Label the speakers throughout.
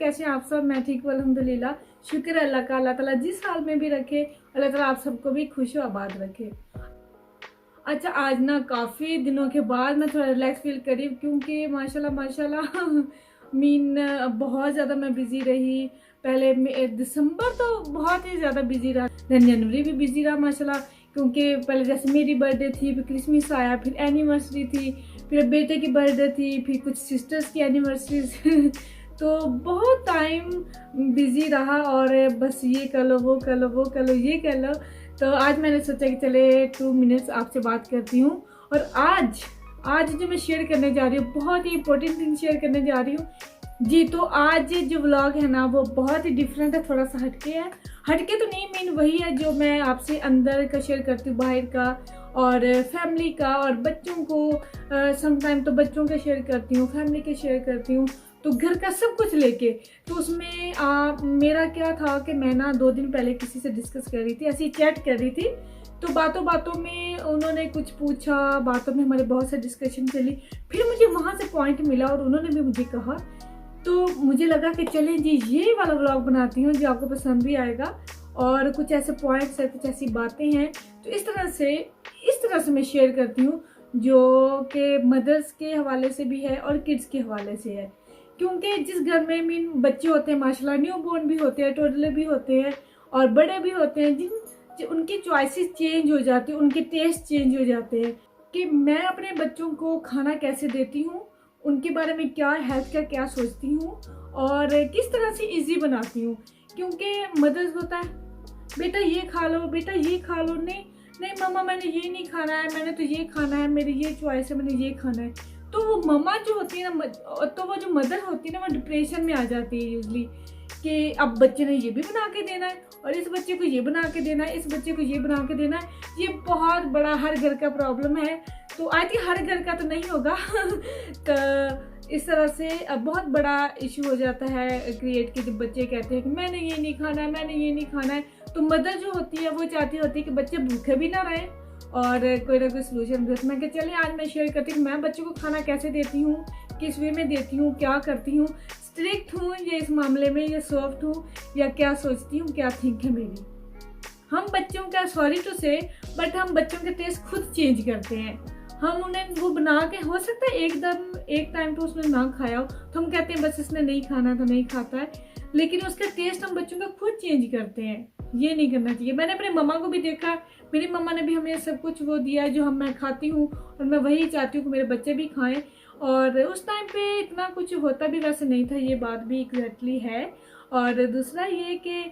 Speaker 1: कैसे हैं आप सब? मैं ठीक हूँ अल्हम्दुलिल्लाह। शुक्र है अल्लाह का। अल्लाह ताला जिस हाल में भी रखे, अल्लाह ताला आप सबको भी खुश और आबाद रखे। अच्छा, आज ना काफ़ी दिनों के बाद मैं थोड़ा रिलैक्स फील करी, क्योंकि माशाल्लाह माशाल्लाह बहुत ज़्यादा मैं बिज़ी रही। पहले दिसंबर तो बहुत ही ज़्यादा बिज़ी रहा, दैन जनवरी भी बिज़ी रहा माशाल्लाह, क्योंकि पहले जैसे मेरी बर्थडे थी, फिर क्रिसमस आया, फिर एनिवर्सरी थी, फिर बेटे की बर्थडे थी, फिर कुछ सिस्टर्स की एनिवर्सरी तो बहुत टाइम बिज़ी रहा, और बस ये कर लो, वो कर लो, वो कर लो, ये कर लो। तो आज मैंने सोचा कि चले 2 मिनट्स आपसे बात करती हूँ। और आज जो मैं शेयर करने जा रही हूँ, बहुत ही इंपॉर्टेंट थिंग शेयर करने जा रही हूँ जी। तो आज जो व्लॉग है ना, वो बहुत ही डिफरेंट है, थोड़ा सा हटके है। हटके तो नहीं, मेन वही है जो मैं आपसे अंदर का शेयर करती हूँ, बाहर का और फैमिली का, और बच्चों को समटाइम तो बच्चों का शेयर करती हूँ, फैमिली के शेयर करती हूँ, तो घर का सब कुछ लेके। तो उसमें मेरा क्या था कि मैं ना 2 दिन पहले किसी से डिस्कस कर रही थी, ऐसी चैट कर रही थी, तो बातों बातों में उन्होंने कुछ पूछा, बातों में हमारे बहुत से डिस्कशन चली, फिर मुझे वहाँ से पॉइंट मिला और उन्होंने भी मुझे कहा, तो मुझे लगा कि चलें जी, ये वाला व्लॉग बनाती हूँ जो आपको पसंद भी आएगा, और कुछ ऐसे पॉइंट्स है, कुछ ऐसी बातें हैं, तो इस तरह से मैं शेयर करती हूँ, जो कि मदर्स के हवाले से भी है और किड्स के हवाले से है। क्योंकि जिस घर में मीन बच्चे होते हैं माशाल्लाह, न्यू बोर्न भी होते हैं, टोडलर भी होते हैं, और बड़े भी होते हैं, जिन उनकी चॉइसेस चेंज हो जाती है, उनके टेस्ट चेंज हो जाते हैं, कि मैं अपने बच्चों को खाना कैसे देती हूँ, उनके बारे में क्या हेल्थ का क्या सोचती हूँ, और किस तरह से इजी बनाती हूँ। क्योंकि मदर्स होता है, बेटा ये खा लो, बेटा ये खा लो, नहीं नहीं मम्मा मैंने ये नहीं खाना है, मैंने तो ये खाना है, मेरी ये चॉइस है, मैंने ये खाना है। तो वो मम्मा जो होती है ना, तो वो जो मदर होती है ना, वो डिप्रेशन में आ जाती है यूजली, कि अब बच्चे ने ये भी बना के देना है, और इस बच्चे को ये बना के देना है, इस बच्चे को ये बना के देना है। ये बहुत बड़ा हर घर का प्रॉब्लम है, तो आई थिंक हर घर का तो नहीं होगा तो इस तरह से अब बहुत बड़ा इशू हो जाता है क्रिएट कि जब बच्चे कहते हैं कि मैंने ये नहीं खाना है, मैंने ये नहीं खाना है, तो मदर जो होती है वो चाहती होती है कि बच्चे भूखे भी ना रहें और कोई ना कोई सोल्यूशन भी। मैं चलिए आज मैं शेयर करती हूँ मैं बच्चों को खाना कैसे देती हूँ, किस वे में देती हूँ, क्या करती हूँ, स्ट्रिक्ट हूँ ये इस मामले में, या सॉफ्ट हूँ, या क्या सोचती हूँ, क्या थिंक है मेरी। हम बच्चों का, सॉरी टू से, बट हम बच्चों के टेस्ट खुद चेंज करते हैं। हम उन्हें वो बना के, हो सकता है एकदम एक टाइम तो उसने ना खाया हो, तो हम कहते हैं बस इसने नहीं खाना तो नहीं खाता है, लेकिन उसका टेस्ट हम बच्चों का खुद चेंज करते हैं। ये नहीं करना चाहिए। मैंने अपने मम्मा को भी देखा, मेरी मम्मा ने भी हमें सब कुछ वो दिया जो मैं खाती हूँ, और मैं वही चाहती हूँ कि मेरे बच्चे भी खाएं। और उस टाइम पे इतना कुछ होता भी वैसे नहीं था, ये बात भी एग्जैक्टली है। और दूसरा ये कि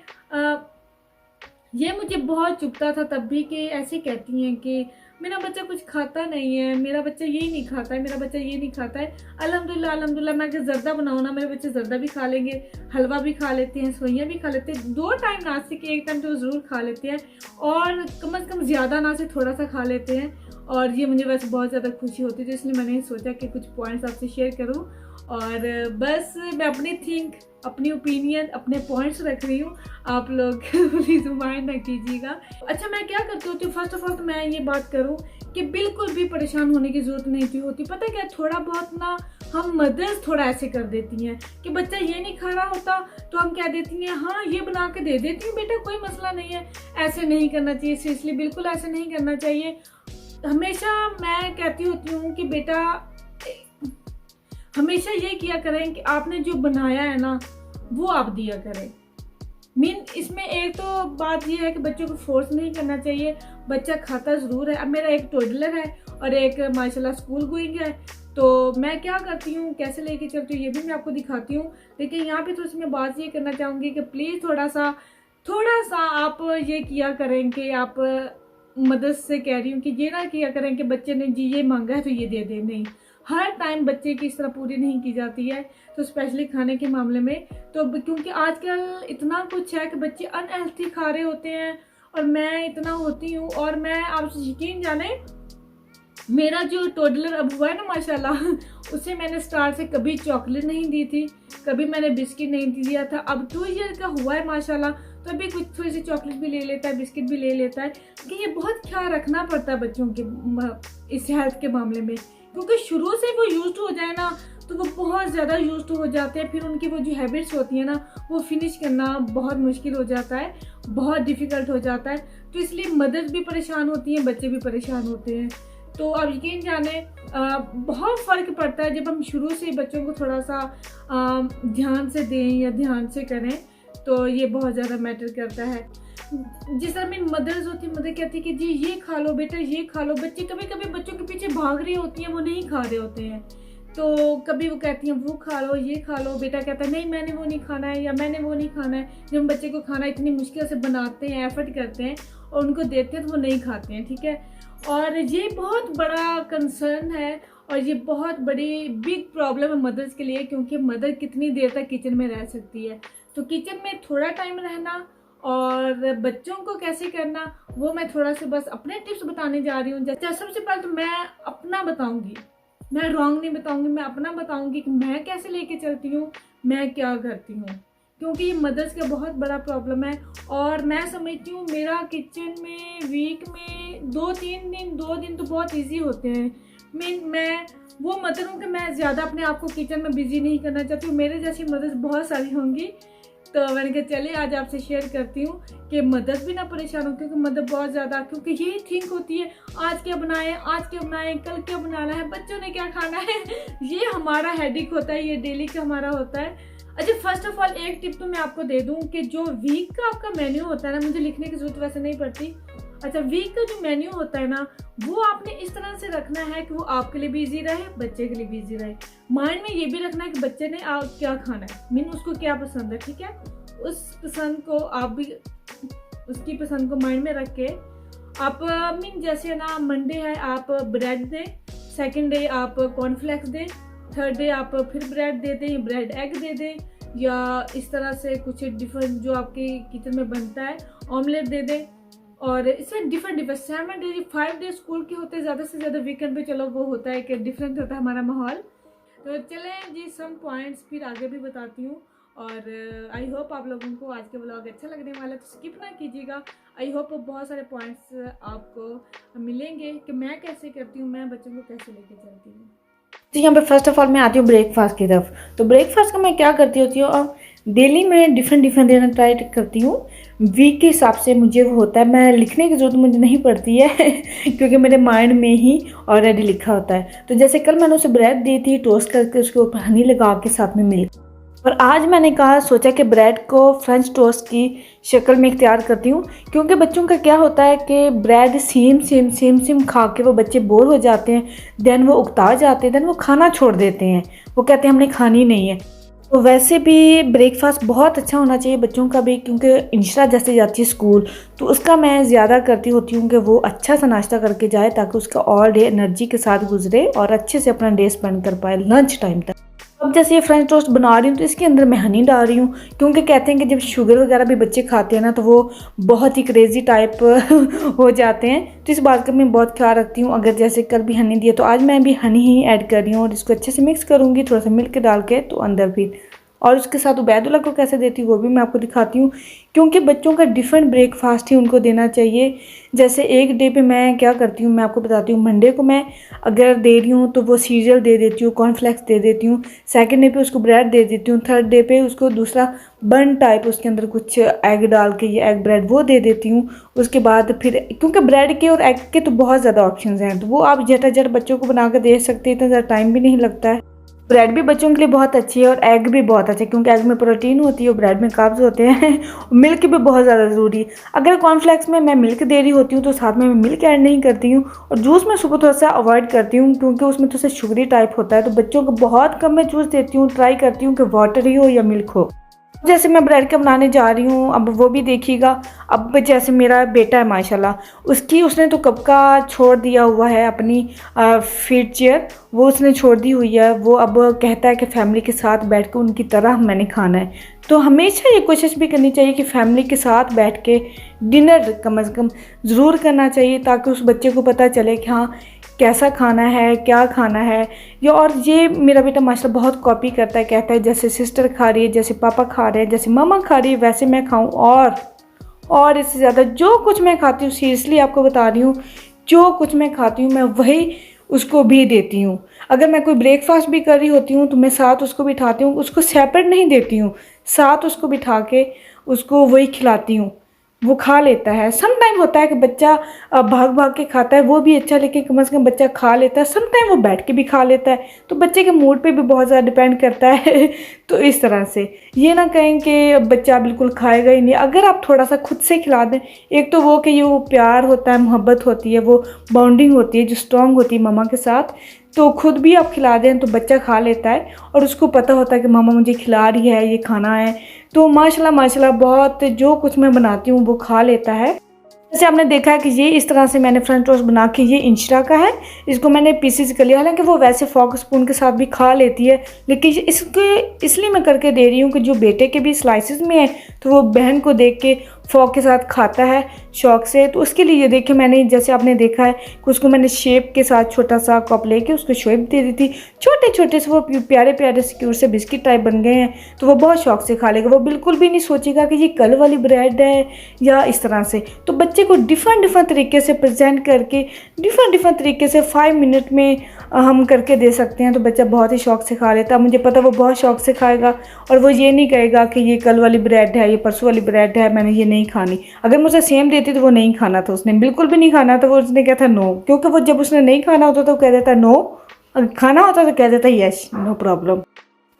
Speaker 1: ये मुझे बहुत चुभता था तब भी, कि ऐसे कहती हैं कि मेरा बच्चा कुछ खाता नहीं है, मेरा बच्चा ये नहीं खाता है, मेरा बच्चा ये नहीं खाता है। अल्हम्दुलिल्लाह अल्हम्दुलिल्लाह, मैं अगर जर्दा बनाऊँ ना, मेरे बच्चे जर्दा भी खा लेंगे, हलवा भी खा लेते हैं, सोइयाँ भी खा लेते हैं, 2 टाइम नाश्ते के, एक टाइम तो ज़रूर खा लेते हैं, और कम से कम ज़्यादा ना से थोड़ा सा खा लेते हैं। और ये मुझे वैसे बहुत ज़्यादा खुशी होती है, तो इसलिए मैंने सोचा कि कुछ पॉइंट्स आपसे शेयर करूँ। और बस मैं अपनी थिंक, अपनी ओपिनियन, अपने पॉइंट्स रख रही हूँ, आप लोग प्लीज़ माइंड ना कीजिएगा। अच्छा, मैं क्या करती होती हूँ, फर्स्ट ऑफ ऑल तो मैं ये बात करूँ कि बिल्कुल भी परेशान होने की ज़रूरत नहीं होती। पता क्या, थोड़ा बहुत ना हम मदर्स थोड़ा ऐसे कर देती हैं कि बच्चा ये नहीं खा रहा होता तो हम क्या देती हैं, हाँ ये बना के दे देती हूँ बेटा, कोई मसला नहीं है। ऐसे नहीं करना चाहिए, सीरियसली बिल्कुल ऐसे नहीं करना चाहिए। हमेशा मैं कहती होती हूँ कि बेटा, हमेशा ये किया करें कि आपने जो बनाया है ना वो आप दिया करें। मीन इसमें एक तो बात ये है कि बच्चों को फोर्स नहीं करना चाहिए, बच्चा खाता ज़रूर है। अब मेरा एक टोडलर है और एक माशाल्लाह स्कूल गोइंग है, तो मैं क्या करती हूँ, कैसे लेके चलती हूँ, ये भी मैं आपको दिखाती हूँ। लेकिन यहाँ पे थोड़ी सी मैं बात ये करना चाहूँगी कि प्लीज़ थोड़ा सा आप ये किया करें कि आप मदद से कह रही हूँ कि ये ना किया करें कि बच्चे ने जी ये मांगा है तो ये दे दे। नहीं, हर टाइम बच्चे की इस तरह पूरी नहीं की जाती है, तो स्पेशली खाने के मामले में। तो क्योंकि आजकल इतना कुछ है कि बच्चे अनहेल्थी खा रहे होते हैं, और मैं इतना होती हूँ, और मैं आपसे यकीन जाने, मेरा जो टोडलर अब हुआ है ना माशाल्लाह, उसे मैंने स्टार्ट से कभी चॉकलेट नहीं दी थी, कभी मैंने बिस्किट नहीं दिया था। अब 2 ईयर का हुआ है माशाल्लाह, तो अभी कुछ थोड़ी सी चॉकलेट भी ले लेता है, बिस्किट भी ले लेता है। कि ये बहुत ख्याल रखना पड़ता है बच्चों के इस हेल्थ के मामले में, क्योंकि शुरू से वो यूज्ड हो जाए ना, तो वो बहुत ज़्यादा यूज्ड हो जाते हैं। फिर उनकी वो जो हैबिट्स होती है ना, वो फिनिश करना बहुत मुश्किल हो जाता है, बहुत डिफ़िकल्ट हो जाता है। तो इसलिए मदर्स भी परेशान होती हैं, बच्चे भी परेशान होते हैं। तो अब यकीन जाने बहुत फ़र्क पड़ता है जब हम शुरू से बच्चों को थोड़ा सा ध्यान से दें या ध्यान से करें, तो ये बहुत ज़्यादा मैटर करता है। जिस तरह मेरी मदर्स होती है, मदर कहती है कि जी ये खा लो बेटा, ये खा लो। बच्चे कभी कभी बच्चों के पीछे भाग रही होती हैं, वो नहीं खा रहे होते हैं। तो कभी वो कहती हैं वो खा लो, ये खा लो। बेटा कहता है नहीं मैंने वो नहीं खाना है या मैंने वो नहीं खाना है। जब हम बच्चे को खाना इतनी मुश्किल से बनाते हैं, एफर्ट करते हैं और उनको देते हैं तो वो नहीं खाते हैं, ठीक है। और ये बहुत बड़ा कंसर्न है और ये बहुत बड़ी बिग प्रॉब्लम है मदर्स के लिए, क्योंकि मदर कितनी देर तक किचन में रह सकती है। तो किचन में थोड़ा टाइम रहना और बच्चों को कैसे करना, वो मैं थोड़ा सा बस अपने टिप्स बताने जा रही हूँ। जैसे सबसे पहले तो मैं अपना बताऊंगी, मैं रॉन्ग नहीं बताऊंगी, मैं अपना बताऊंगी कि मैं कैसे लेके चलती हूँ, मैं क्या करती हूँ, क्योंकि ये मदर्स का बहुत बड़ा प्रॉब्लम है। और मैं समझती हूँ मेरा किचन में वीक में 2 दिन तो बहुत ईजी होते हैं। मैं वो मदर हूँ कि मैं ज़्यादा अपने आप को किचन में बिजी नहीं करना चाहती हूँ। मेरे जैसी मदर्स बहुत सारी होंगी, तो मैंने कहा चलिए आज आपसे शेयर करती हूँ कि मदर्स भी ना परेशान हो, क्योंकि मदर बहुत ज़्यादा, क्योंकि यही थिंक होती है आज क्या बनाएं, आज क्या बनाएं, कल क्या बनाना है, बच्चों ने क्या खाना है। ये हमारा हेडेक होता है, ये डेली का हमारा होता है। अच्छा, फर्स्ट ऑफ ऑल एक टिप तो मैं आपको दे दूँ कि जो वीक का आपका मेन्यू होता है ना, मुझे लिखने की जरूरत वैसे नहीं पड़ती। अच्छा, वीक का जो मेन्यू होता है ना, वो आपने इस तरह से रखना है कि वो आपके लिए भी इजी रहे, बच्चे के लिए भी इजी रहे। माइंड में ये भी रखना है कि बच्चे ने क्या खाना है, मीन उसको क्या पसंद है, ठीक है। उस पसंद को आप भी, उसकी पसंद को माइंड में रख के आप मीन जैसे ना मंडे है आप ब्रेड दें, सेकंड डे आप कॉर्नफ्लेक्स दें, थर्ड डे आप फिर ब्रेड दे दें, ब्रेड एग दे दें, या इस तरह से कुछ डिफरेंट जो आपके किचन में बनता है, ऑमलेट दे दें। और इससे डिफरेंट 7 डे 5 डे स्कूल के होते हैं, ज़्यादा से ज़्यादा वीकेंड पे चलो वो होता है कि डिफरेंट होता है हमारा माहौल। तो चलें जी, सम पॉइंट्स फिर आगे भी बताती हूँ। और आई होप आप लोगों को आज के व्लॉग अच्छा लगने वाला है, तो स्किप ना कीजिएगा। आई होप बहुत सारे पॉइंट्स आपको मिलेंगे कि मैं कैसे करती हूँ, मैं बच्चों को कैसे लेके चलती हूँ।
Speaker 2: तो यहाँ पे फर्स्ट ऑफ ऑल मैं आती हूँ ब्रेकफास्ट की तरफ। तो ब्रेकफास्ट का मैं क्या करती होती हूँ, डेली मैं डिफरेंट देना ट्राई करती हूँ। वीक के हिसाब से मुझे वो होता है, मैं लिखने की ज़रूरत मुझे नहीं पड़ती है क्योंकि मेरे माइंड में ही ऑलरेडी लिखा होता है। तो जैसे कल मैंने उसे ब्रेड दी थी टोस्ट करके, उसके ऊपर हनी लगा के साथ में मिल्क। और आज मैंने सोचा कि ब्रेड को फ्रेंच टोस्ट की शक्ल में इख्तियार करती हूँ, क्योंकि बच्चों का क्या होता है कि ब्रेड सेम खा के वो बच्चे बोर हो जाते हैं, देन वो उकता जाते हैं, देन वो खाना छोड़ देते हैं, वो कहते हैं हमने खानी नहीं है। तो वैसे भी ब्रेकफास्ट बहुत अच्छा होना चाहिए बच्चों का भी, क्योंकि इंशरा जैसे जाती है स्कूल, तो उसका मैं ज़्यादा करती होती हूँ कि वो अच्छा सा नाश्ता करके जाए, ताकि उसका ऑल डे एनर्जी के साथ गुजरे और अच्छे से अपना डे स्पेंड कर पाए लंच टाइम तक। अब जैसे ये फ्रेंच टोस्ट बना रही हूँ तो इसके अंदर मैं हनी डाल रही हूँ, क्योंकि कहते हैं कि जब शुगर वगैरह भी बच्चे खाते हैं ना, तो वो बहुत ही क्रेजी टाइप हो जाते हैं। तो इस बात का मैं बहुत ख्याल रखती हूँ। अगर जैसे कल भी हनी दिया तो आज मैं भी हनी ही ऐड कर रही हूँ और इसको अच्छे से मिक्स करूँगी, थोड़ा सा मिल्क डाल के तो अंदर भी। और उसके साथ उबैदुल्ला को कैसे देती हूँ वो भी मैं आपको दिखाती हूँ, क्योंकि बच्चों का डिफरेंट ब्रेकफास्ट ही उनको देना चाहिए। जैसे एक डे पे मैं क्या करती हूँ मैं आपको बताती हूँ। मंडे को मैं अगर दे रही हूँ तो वो सीरियल दे देती हूँ, कॉर्नफ्लेक्स दे देती हूँ। सेकंड डे पे उसको ब्रेड दे देती हूँ। थर्ड डे पे उसको दूसरा बन टाइप, उसके अंदर कुछ एग डाल के, ये एग ब्रेड वो दे देती हूँ। उसके बाद फिर क्योंकि ब्रेड के और एग के तो बहुत ज़्यादा ऑप्शन हैं, तो वो आप झटाझट बच्चों को बना कर दे सकते हैं, इतना ज़्यादा टाइम भी नहीं लगता है। ब्रेड भी बच्चों के लिए बहुत अच्छी है और एग भी बहुत अच्छा है, क्योंकि एग में प्रोटीन होती है और ब्रेड में कार्ब्स होते हैं। मिल्क भी बहुत ज़्यादा ज़रूरी है। अगर कॉर्नफ्लेक्स में मैं मिल्क दे रही होती हूँ तो साथ में मैं मिल्क ऐड नहीं करती हूँ। और जूस मैं सुबह थोड़ा सा अवॉइड करती हूँ, क्योंकि उसमें थोड़ा सा शुगरी टाइप होता है, तो बच्चों को बहुत कम मैं जूस देती हूँ। ट्राई करती हूँ कि वाटर ही हो या मिल्क हो। जैसे मैं ब्रेड का बनाने जा रही हूँ, अब वो भी देखिएगा। अब जैसे मेरा बेटा है माशाल्लाह, उसने तो कब का छोड़ दिया हुआ है अपनी फीड चेयर, वो उसने छोड़ दी हुई है। वो अब कहता है कि फैमिली के साथ बैठ के उनकी तरह मैंने खाना है। तो हमेशा ये कोशिश भी करनी चाहिए कि फैमिली के साथ बैठ के डिनर कम से कम ज़रूर करना चाहिए, ताकि उस बच्चे को पता चले कि हाँ कैसा खाना है, क्या खाना है। और ये मेरा बेटा माशाल्लाह बहुत कॉपी करता है, कहता है जैसे सिस्टर खा रही है, जैसे पापा खा रहे हैं, जैसे मामा खा रही है, वैसे मैं खाऊं। और इससे ज़्यादा जो कुछ मैं खाती हूँ, सीरियसली आपको बता रही हूँ, जो कुछ मैं खाती हूँ मैं वही उसको भी देती हूँ। अगर मैं कोई ब्रेकफास्ट भी कर रही होती हूँ तो मैं साथ उसको बिठाती हूँ, उसको सेपरेट नहीं देती हूँ, साथ उसको बिठा के उसको वही खिलाती हूँ, वो खा लेता है। सम टाइम होता है कि बच्चा भाग भाग के खाता है, वो भी अच्छा, लेकिन कम से कम बच्चा खा लेता है। सम टाइम वो बैठ के भी खा लेता है, तो बच्चे के मूड पे भी बहुत ज़्यादा डिपेंड करता है। तो इस तरह से ये ना कहें कि बच्चा बिल्कुल खाएगा ही नहीं, अगर आप थोड़ा सा खुद से खिला दें। एक तो वो कि ये वो प्यार होता है, मोहब्बत होती है, वो बॉन्डिंग होती है जो स्ट्रॉन्ग होती है ममा के साथ, तो खुद भी आप खिला दें तो बच्चा खा लेता है और उसको पता होता है कि मामा मुझे खिला रही है, ये खाना है। तो माशाल्लाह माशाल्लाह बहुत जो कुछ मैं बनाती हूँ वो खा लेता है। जैसे आपने देखा है कि ये इस तरह से मैंने फ्रेंच टोस्ट बना के, ये इंशरा का है, इसको मैंने पीसेस कर लिया। हालांकि वो वैसे फॉक स्पून के साथ भी खा लेती है, लेकिन इसके इसलिए मैं करके दे रही हूँ कि जो बेटे के भी स्लाइसेस में है तो वो बहन को देख के फॉक के साथ खाता है शौक से। तो उसके लिए ये देखिए मैंने, जैसे आपने देखा है कि उसको मैंने शेप के साथ छोटा सा कप लेके उसको शेप दे दी थी, छोटे छोटे से वो प्यारे प्यारे सिक्योर से बिस्किट टाइप बन गए हैं। तो वो बहुत शौक से खा लेगा, वो बिल्कुल भी नहीं सोचेगा कि ये कल वाली ब्रेड है या इस तरह से। तो बच्चे को डिफरेंट तरीके से प्रेजेंट करके, डिफरेंट तरीके से 5 मिनट में हम करके दे सकते हैं, तो बच्चा बहुत ही शौक से खा लेता है। मुझे पता वो बहुत शौक से खाएगा और वो ये नहीं कहेगा कि ये कल वाली ब्रेड है, ये परसों वाली ब्रेड है, मैंने ये नहीं खानी। अगर मुझे सेम देती तो वो नहीं खाना था, उसने बिल्कुल भी नहीं खाना था। वो उसने कहा था नो, क्योंकि वो जब उसने नहीं खाना होता तो कह देता नो, अगर खाना होता तो कह देता यस, नो प्रॉब्लम।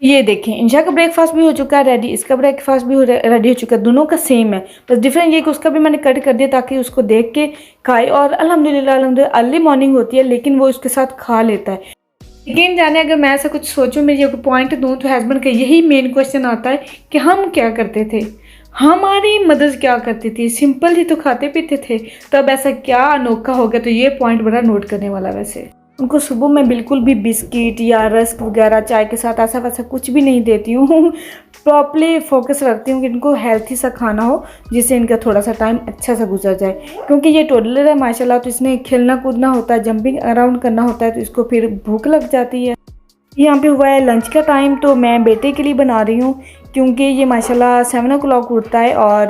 Speaker 2: ये देखें इंशा का ब्रेकफास्ट भी हो चुका है रेडी, इसका ब्रेकफास्ट भी रेडी हो चुका है, दोनों का सेम है। बस डिफरेंट ये कि उसका भी मैंने कट कर दिया ताकि उसको देख के खाए। और अल्हम्दुलिल्लाह अर्ली मॉर्निंग होती है लेकिन वो उसके साथ खा लेता है। लेकिन जाने अगर मैं ऐसा कुछ सोचूं, मेरी ये पॉइंट दूं, तो हस्बैंड का यही मेन क्वेश्चन आता है कि हम क्या करते थे, हमारी मदर्स क्या करती थी, सिंपल ही तो खाते पीते थे, तो अब ऐसा क्या अनोखा हो गया। तो ये पॉइंट बड़ा नोट करने वाला। वैसे उनको सुबह में बिल्कुल भी बिस्किट या रस्क वगैरह चाय के साथ ऐसा वैसा कुछ भी नहीं देती हूँ। प्रॉपरली फोकस रखती हूँ कि इनको हेल्थी सा खाना हो, जिससे इनका थोड़ा सा टाइम अच्छा सा गुजर जाए। क्योंकि ये टोडलर है माशाल्लाह, तो इसने खेलना कूदना होता है, जंपिंग अराउंड करना होता है, तो इसको फिर भूख लग जाती है। यहाँ पे हुआ है लंच का टाइम, तो मैं बेटे के लिए बना रही हूँ क्योंकि ये माशाल्लाह 7 o'clock उठता है और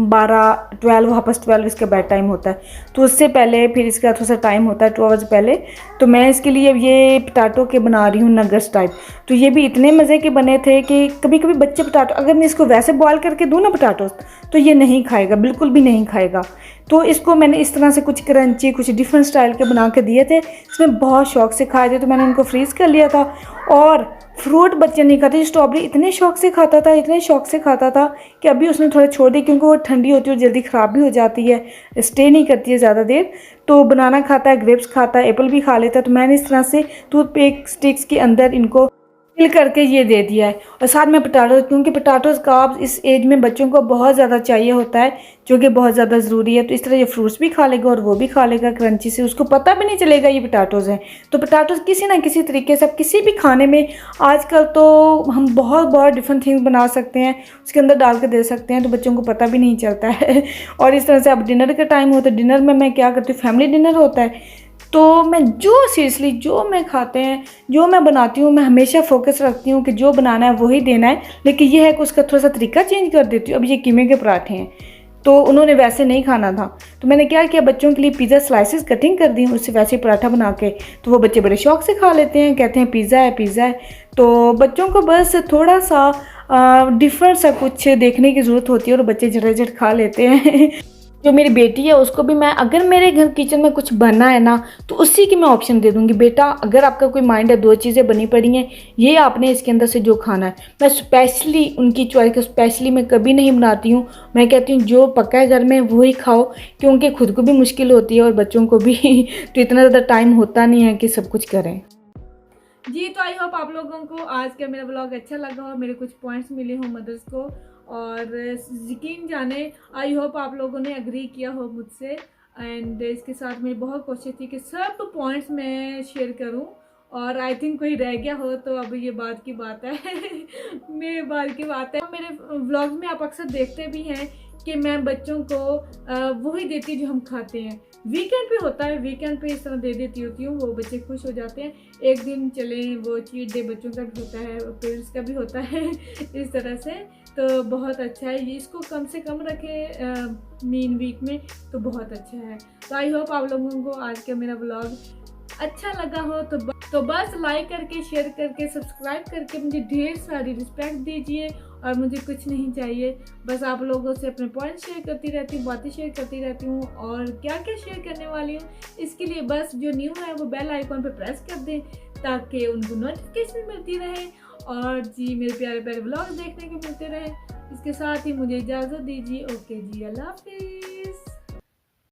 Speaker 2: 12 वापस 12 इसका बेड टाइम होता है। तो उससे पहले फिर इसका थोड़ा सा टाइम होता है 2 hours पहले। तो मैं इसके लिए ये पोटैटो के बना रही हूँ नगेट्स टाइप। तो ये भी इतने मज़े के बने थे कि कभी कभी बच्चे पोटैटो, अगर मैं इसको वैसे बॉयल करके दूँ ना पोटैटोस, तो ये नहीं खाएगा, बिल्कुल भी नहीं खाएगा। तो इसको मैंने इस तरह से कुछ क्रंची, कुछ डिफरेंट स्टाइल के बना के दिए थे, इसमें बहुत शौक से खाए थे। तो मैंने उनको फ्रीज़ कर लिया था। और फ्रूट बच्चे नहीं खाते, स्ट्रॉबेरी इतने शौक से खाता था, इतने शौक से खाता था कि अभी उसने थोड़ा छोड़ दी, क्योंकि वो ठंडी होती है और जल्दी ख़राब भी हो जाती है, स्टे नहीं करती है ज़्यादा देर। तो बनाना खाता है, ग्रेप्स खाता है, एप्पल भी खा लेता है। तो मैंने इस तरह से टूथपिक स्टिक्स के अंदर इनको फिल करके ये दे दिया है। और साथ में पोटैटो, क्योंकि पोटैटोज़ कार्ब्स इस एज में बच्चों को बहुत ज़्यादा चाहिए होता है, जो कि बहुत ज़्यादा ज़रूरी है। तो इस तरह ये फ्रूट्स भी खा लेगा और वो भी खा लेगा क्रंची से, उसको पता भी नहीं चलेगा ये पोटैटोज़ हैं। तो पोटैटोज़ किसी ना किसी तरीके से, अब किसी भी खाने में आजकल तो हम बहुत बहुत डिफरेंट थिंग्स बना सकते हैं, उसके अंदर डाल के दे सकते हैं, तो बच्चों को पता भी नहीं चलता है। और इस तरह से अब डिनर का टाइम हो, तो डिनर में मैं क्या करती हूँ, फैमिली डिनर होता है, तो मैं जो सीरियसली जो मैं खाते हैं, जो मैं बनाती हूँ, मैं हमेशा फोकस रखती हूँ कि जो बनाना है वही देना है। लेकिन यह है कि उसका थोड़ा सा तरीका चेंज कर देती हूँ। अब ये कीमे के पराठे हैं, तो उन्होंने वैसे नहीं खाना था, तो मैंने क्या किया, बच्चों के लिए पिज़्ज़ा स्लाइसेस कटिंग कर दी, उससे वैसे ही पराठा बना के, तो वो बच्चे बड़े शौक से खा लेते हैं, कहते हैं पिज़्ज़ा है पिज़्ज़ा है। तो बच्चों को बस थोड़ा सा डिफरेंट सा कुछ देखने की ज़रूरत होती है और बच्चे झट खा लेते हैं। जो मेरी बेटी है उसको भी मैं, अगर मेरे घर किचन में कुछ बना है ना, तो उसी की मैं ऑप्शन दे दूंगी, बेटा अगर आपका कोई माइंड है 2 चीज़ें बनी पड़ी हैं, ये आपने इसके अंदर से जो खाना है। मैं स्पेशली उनकी चॉइस का स्पेशली मैं कभी नहीं बनाती हूँ। मैं कहती हूँ जो पका है घर में वही खाओ, क्योंकि खुद को भी मुश्किल होती है और बच्चों को भी तो इतना ज़्यादा टाइम होता नहीं है कि सब कुछ करें।
Speaker 1: जी, तो आई होप आप लोगों को आज का मेरा ब्लॉग अच्छा लगा हो, मेरे कुछ पॉइंट्स मिले हो मदर्स को, और यकीन जाने आई होप आप लोगों ने एग्री किया हो मुझसे। एंड इसके साथ मेरी बहुत कोशिश थी कि सब पॉइंट्स मैं शेयर करूं, और आई थिंक कोई रह गया हो तो अब ये बात की बात है। मेरे बात की बात है। मेरे व्लॉग्स में आप अक्सर देखते भी हैं कि मैं बच्चों को वही देती हूँ जो हम खाते हैं। वीकेंड पे होता है, वीकेंड पे इस तरह दे देती होती हूँ, वो बच्चे खुश हो जाते हैं। एक दिन चले वो चीट डे बच्चों का भी होता है, पेरेंट्स का भी होता है इस तरह से, तो बहुत अच्छा है। ये इसको कम से कम रखे मीन वीक में, तो बहुत अच्छा है। तो आई होप आप लोगों को आज का मेरा ब्लॉग अच्छा लगा हो। तो तो बस लाइक करके, शेयर करके, सब्सक्राइब करके मुझे ढेर सारी रिस्पेक्ट दीजिए। और मुझे कुछ नहीं चाहिए, बस आप लोगों से अपने पॉइंट शेयर करती रहती हूँ, बातें शेयर करती रहती हूँ। और क्या क्या शेयर करने वाली हूँ, इसके लिए बस जो न्यू है वो बेल आइकॉन पे प्रेस कर दें ताकि उनको नोटिफिकेशन मिलती रहे और जी मेरे प्यारे प्यारे व्लॉग देखने को मिलते रहे। इसके साथ ही मुझे इजाज़त दीजिए। ओके जी, अल्लाह हाफिज़।